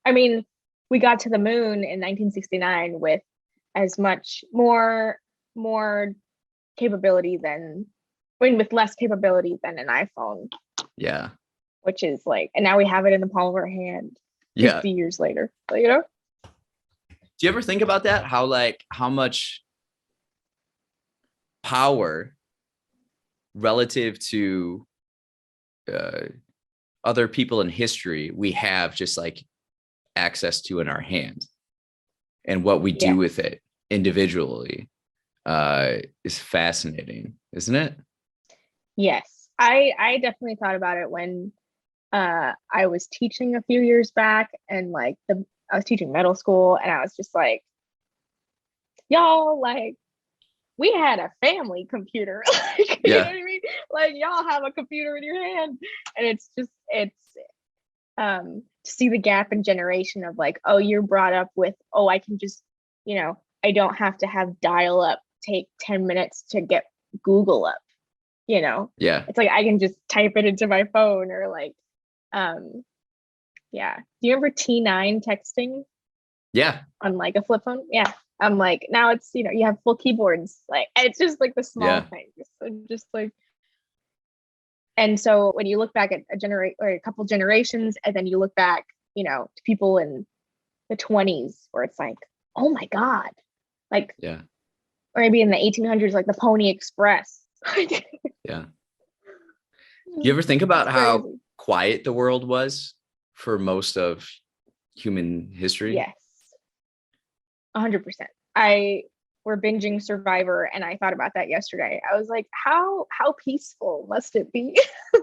I mean, we got to the moon in 1969 with as much more capability than, I mean, with less capability than an iPhone, Yeah. which is like, and now we have it in the palm of our hand Yeah. 50 years later, you know? Do you ever think about that? How much power relative to uh, other people in history we have just like access to in our hand, and what we do Yes. with it individually is fascinating, isn't it? Yes. I definitely thought about it when I was teaching a few years back, and like I was teaching middle school, and I was just like, y'all, like, we had a family computer. Like, you know what I mean? Like, y'all have a computer in your hand. And it's to see the gap in generation of like, oh, you're brought up with, oh, I can just, I don't have to have dial up take 10 minutes to get Google up, Yeah. It's like I can just type it into my phone, or like, yeah. Do you remember T9 texting? Yeah. On like a flip phone? Yeah. I'm like, now it's, you have full keyboards. Like, it's just like the small things. Just like, and so when you look back at a couple generations, and then you look back, to people in the 20s, where it's like, oh my God, like, yeah, or maybe in the 1800s, like the Pony Express. Yeah. Do you ever think about how quiet the world was for most of human history? Yes. 100%. We're binging Survivor, and I thought about that yesterday. I was like, how peaceful must it be?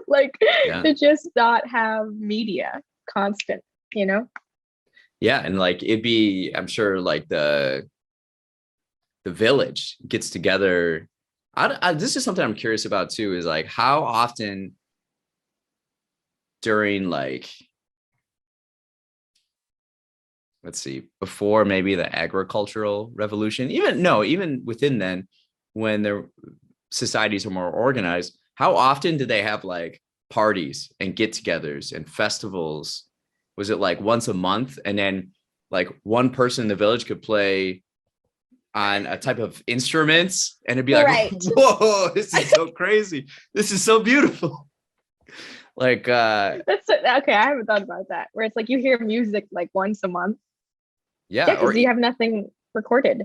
Like, to just not have media constant, Yeah. And like, it'd be, I'm sure, like the village gets together. This is something I'm curious about too, is like how often during like, let's see, before maybe the agricultural revolution, even within then, when their societies are more organized, how often did they have like parties and get-togethers and festivals? Was it like once a month, and then like one person in the village could play on a type of instruments, and it'd be like, right. Whoa, this is so crazy. This is so beautiful. Like that's okay. I haven't thought about that, where it's like you hear music like once a month. Yeah, because you have nothing recorded.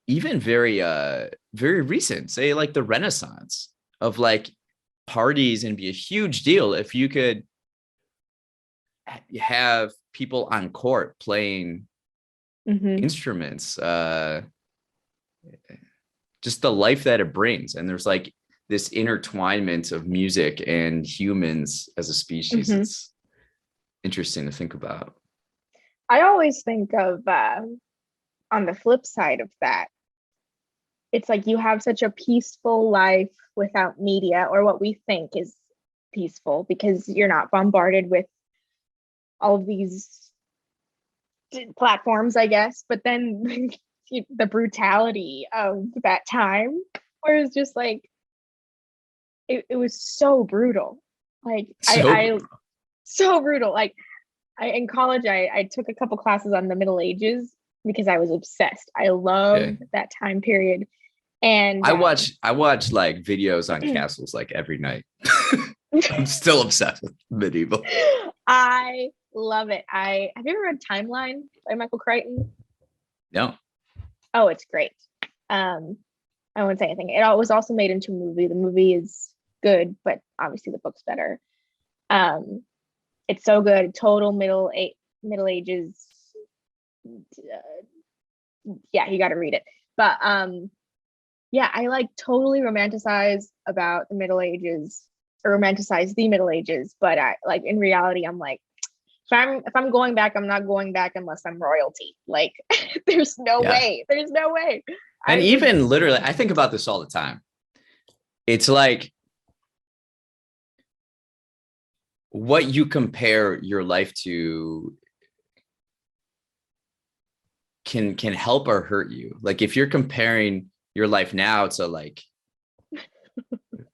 Even very recent, say like the Renaissance of like parties, and be a huge deal if you could have people on court playing instruments, just the life that it brings. And there's like this intertwinement of music and humans as a species. It's interesting to think about. I always think of on the flip side of that, it's like you have such a peaceful life without media, or what we think is peaceful, because you're not bombarded with all of these platforms, I guess. But then the brutality of that time, where it's just like, it was so brutal. Like, so brutal. Like, in college, I took a couple classes on the Middle Ages because I was obsessed. I loved that time period. And I watch like videos on castles like every night. I'm still obsessed with medieval. I love it. Have you ever read Timeline by Michael Crichton? No. Oh, it's great. I won't say anything. It was also made into a movie. The movie is good, but obviously the book's better. It's so good. Total Middle Ages. Yeah, you got to read it. But yeah, I like totally romanticize about the Middle Ages, or romanticize the Middle Ages. But I like, in reality, I'm like, if I'm going back, I'm not going back unless I'm royalty. Like, there's no way. There's no way. And even literally, I think about this all the time. It's like, what you compare your life to can help or hurt you. Like, if you're comparing your life now to like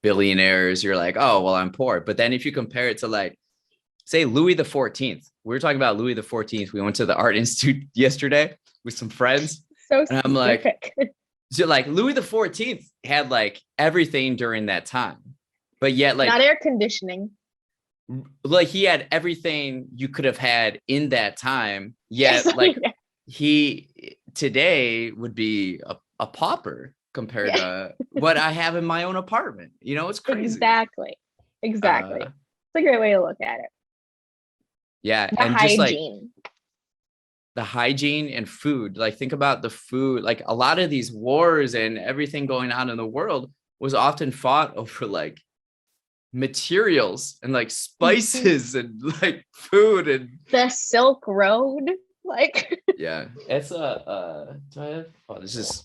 billionaires, you're like, oh, well, I'm poor. But then if you compare it to like say Louis the 14th. We were talking about Louis the 14th. We went to the Art Institute yesterday with some friends. So And I'm like, specific. so like Louis the 14th had like everything during that time. But yet Not like air conditioning. he had everything you could have had in that time. Yes, Yet like yeah, he today would be a pauper compared yeah, to what I have in my own apartment. You know, it's crazy. exactly. Exactly. Uh It's a great way to look at it. yeah, The and just like hygiene. the hygiene and food, like think about the food, like a lot of these wars and everything going on in the world was often fought over like materials and like spices and like food and The Silk Road. Like, yeah, it's a do I have, oh, this is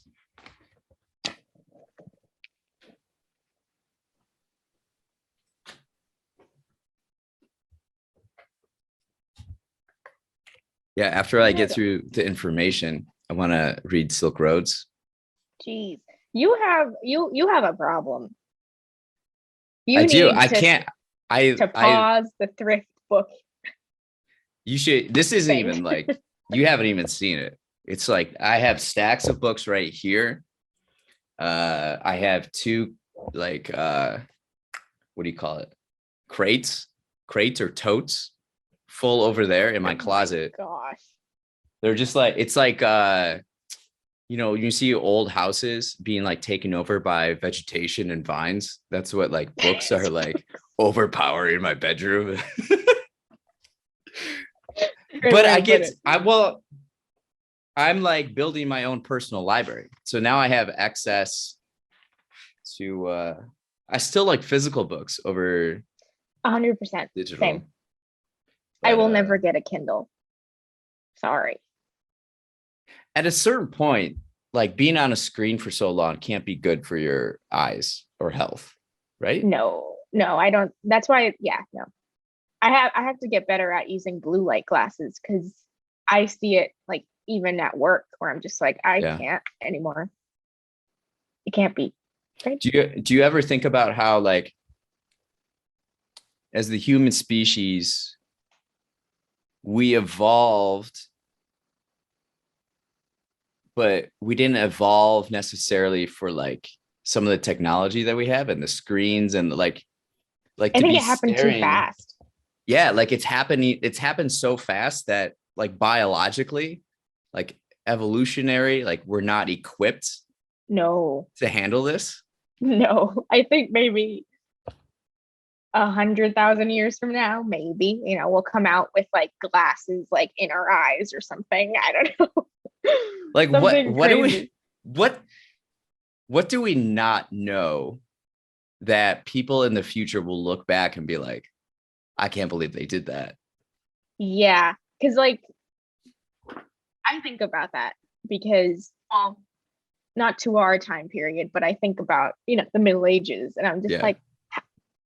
yeah, after I get through the information I want to read Silk Roads. geez, you have a problem. I You do, need I can't, to pause the thrift book you should, this isn't thing. even like, you haven't even seen it. It's like I have stacks of books right here. I have two like what do you call it? Crates or totes full over there in my closet. Gosh. They're just like, it's like you know, you see old houses being like taken over by vegetation and vines. That's what like books are like overpowering my bedroom. But I get I'm like building my own personal library. So now I have access to I still like physical books over 100%. digital. Same. I will never get a Kindle. Sorry. At a certain point, like being on a screen for so long can't be good for your eyes or health, right? No, I don't. That's why, yeah, no. I have to get better at using blue light glasses because I see it like even at work where I'm just like, I can't anymore. It can't be. Right? Do you ever think about how like as the human species we evolved, but we didn't evolve necessarily for like some of the technology that we have and the screens and like I think it happened too fast. Yeah, like it's happened so fast that like biologically, like evolutionary, like we're not equipped to handle this. No, I think maybe 100,000 years from now, maybe, we'll come out with like glasses like in our eyes or something. I don't know. Like what do we not know that people in the future will look back and be like, I can't believe they did that? Yeah, because like I think about that because not to our time period, but I think about the Middle Ages, and I'm just like,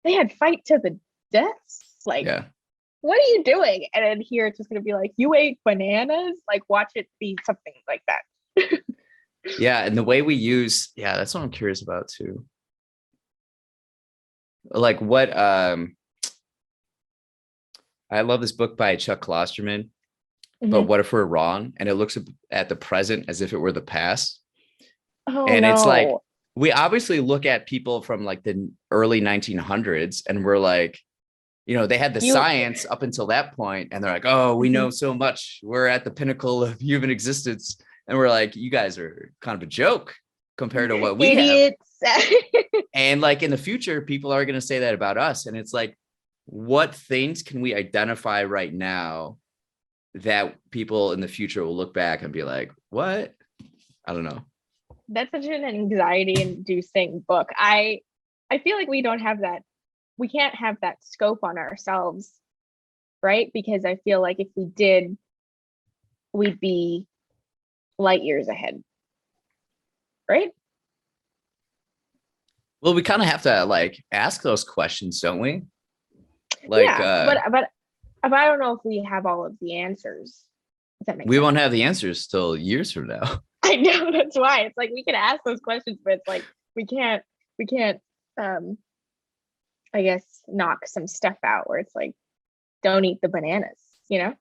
they had fight to the deaths. Like, what are you doing? And then here it's just gonna be like, you ate bananas. Like, watch it be something like that. Yeah, and the way we use, that's what I'm curious about too. Like what I love this book by Chuck Klosterman, but what if we're wrong? And it looks at the present as if it were the past. And it's like, we obviously look at people from like the early 1900s and we're like, they had the science up until that point, and they're like, oh, we know so much. We're at the pinnacle of human existence. And we're like, you guys are kind of a joke compared to what we have. And like in the future, people are going to say that about us. And it's like, what things can we identify right now that people in the future will look back and be like, what? I don't know. That's such an anxiety inducing book. I feel like we don't have that. We can't have that scope on ourselves, right? Because I feel like if we did, we'd be light years ahead, right? Well, we kind of have to like ask those questions, don't we? Like, but I don't know if we have all of the answers. Does that make we sense? won't have the answers till years from now. I know, that's why it's like we can ask those questions, but it's like we can't I guess knock some stuff out where it's like don't eat the bananas, you know?